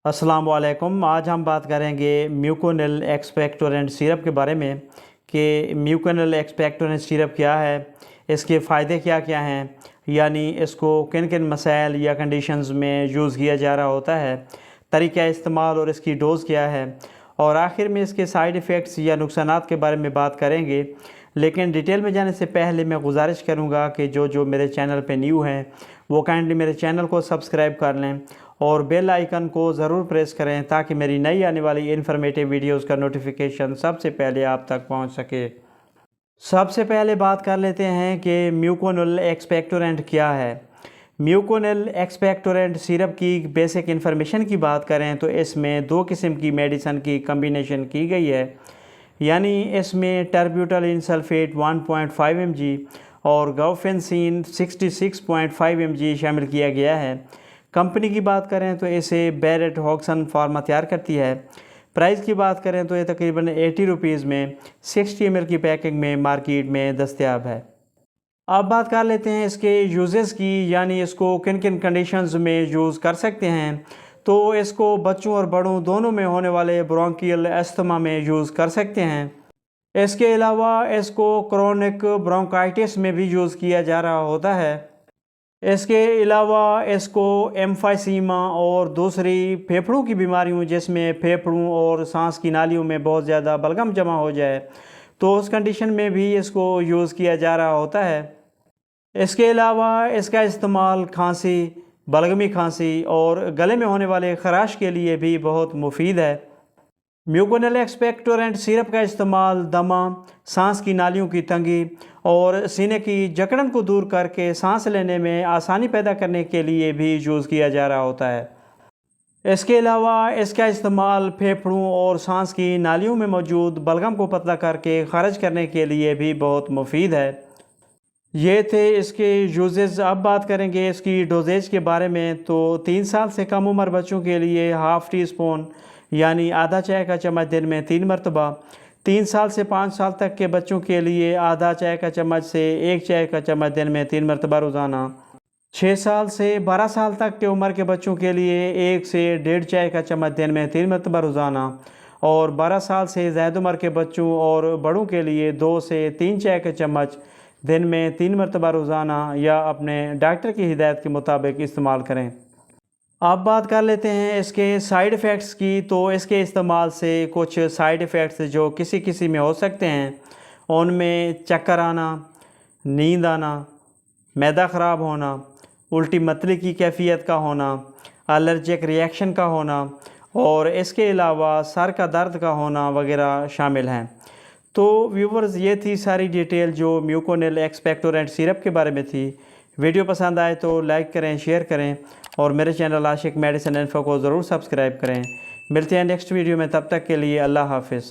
अस्सलाम वालेकुम। आज हम बात करेंगे म्यूकोनिल एक्सपेक्टोरेंट सिरप के बारे में कि म्यूकोनिल एक्सपेक्टोरेंट सिरप क्या है, इसके फ़ायदे क्या क्या हैं, यानी इसको किन किन मसाइल या कंडीशंस में यूज़ किया जा रहा होता है, तरीक़ा इस्तेमाल और इसकी डोज़ क्या है, और आखिर में इसके साइड इफ़ेक्ट्स या नुकसानात के बारे में बात करेंगे। लेकिन डिटेल में जाने से पहले मैं गुजारिश करूँगा कि जो मेरे चैनल पे न्यू हैं वो काइंडली मेरे चैनल को सब्सक्राइब कर लें और बेल आइकन को ज़रूर प्रेस करें ताकि मेरी नई आने वाली इन्फॉर्मेटिव वीडियोस का नोटिफिकेशन सबसे पहले आप तक पहुंच सके। सबसे पहले बात कर लेते हैं कि म्यूकोनिल एक्सपेक्टोरेंट क्या है। म्यूकोनिल एक्सपेक्टोरेंट सिरप की बेसिक इन्फॉर्मेशन की बात करें तो इसमें दो किस्म की मेडिसन की कम्बिनेशन की गई है, यानी इसमें टर्ब्यूटालिन सल्फेट 1.5 mg और गाउफेंसिन 66.5 mg शामिल किया गया है। कंपनी की बात करें तो इसे बैरेट हॉक्सन फार्मा तैयार करती है। प्राइस की बात करें तो ये तकरीबन 80 रुपीज़ में 60 ml की पैकिंग में मार्केट में दस्तयाब है। अब बात कर लेते हैं इसके यूजेस की, यानी इसको किन किन कंडीशंस में यूज़ कर सकते हैं। तो इसको बच्चों और बड़ों दोनों में होने वाले ब्रोंकियल अस्थमा में यूज़ कर सकते हैं। इसके अलावा इसको क्रोनिक ब्रोंकाइटिस में भी यूज़ किया जा रहा होता है। इसके अलावा इसको एम्फाइसीमा और दूसरी फेफड़ों की बीमारियों जिसमें फेफड़ों और सांस की नालियों में बहुत ज़्यादा बलगम जमा हो जाए तो उस कंडीशन में भी इसको यूज़ किया जा रहा होता है। इसके अलावा इसका इस्तेमाल खांसी, बलगमी खांसी और गले में होने वाले खराश के लिए भी बहुत मुफीद है। म्यूकोनिल एक्सपेक्टोरेंट सिरप का इस्तेमाल दमा, सांस की नालियों की तंगी और सीने की जकड़न को दूर करके सांस लेने में आसानी पैदा करने के लिए भी यूज़ किया जा रहा होता है। इसके अलावा इसका इस्तेमाल फेफड़ों और सांस की नालियों में मौजूद बलगम को पतला करके खारिज करने के लिए भी बहुत मुफीद है। ये थे इसके यूजेस। अब बात करेंगे इसकी डोजेज के बारे में। तो 3 साल से कम उम्र बच्चों के लिए हाफ़ टी स्पून यानी आधा चाय का चम्मच दिन में 3 मरतबा, 3 साल से 5 साल तक के बच्चों के लिए आधा चाय का चम्मच से 1 चाय का चम्मच दिन में 3 मरतबा रोज़ाना, 6 साल से 12 साल तक के उम्र के बच्चों के लिए 1 से 1.5 चाय का चम्मच दिन में 3 मरतबा रोज़ाना, और 12 साल से ज़्यादा उम्र के बच्चों और बड़ों के लिए 2 से 3 चाय के चम्मच दिन में 3 मरतबा रोज़ाना या अपने डॉक्टर की हिदायत के मुताबिक इस्तेमाल करें। अब बात कर लेते हैं इसके साइड इफ़ेक्ट्स की। तो इसके इस्तेमाल से कुछ साइड इफ़ेक्ट्स जो किसी किसी में हो सकते हैं उनमें चक्कर आना, नींद आना, मैदा ख़राब होना, उल्टी मतली की कैफियत का होना, एलर्जिक रिएक्शन का होना और इसके अलावा सर का दर्द का होना वगैरह शामिल हैं। तो व्यूवर्स, ये थी सारी डिटेल जो म्यूकोनिल एक्सपेक्टोरेंट सिरप के बारे में थी। वीडियो पसंद आए तो लाइक करें, शेयर करें और मेरे चैनल आशिक मेडिसिन इन्फो को ज़रूर सब्सक्राइब करें। मिलते हैं नेक्स्ट वीडियो में, तब तक के लिए अल्लाह हाफ़िज़।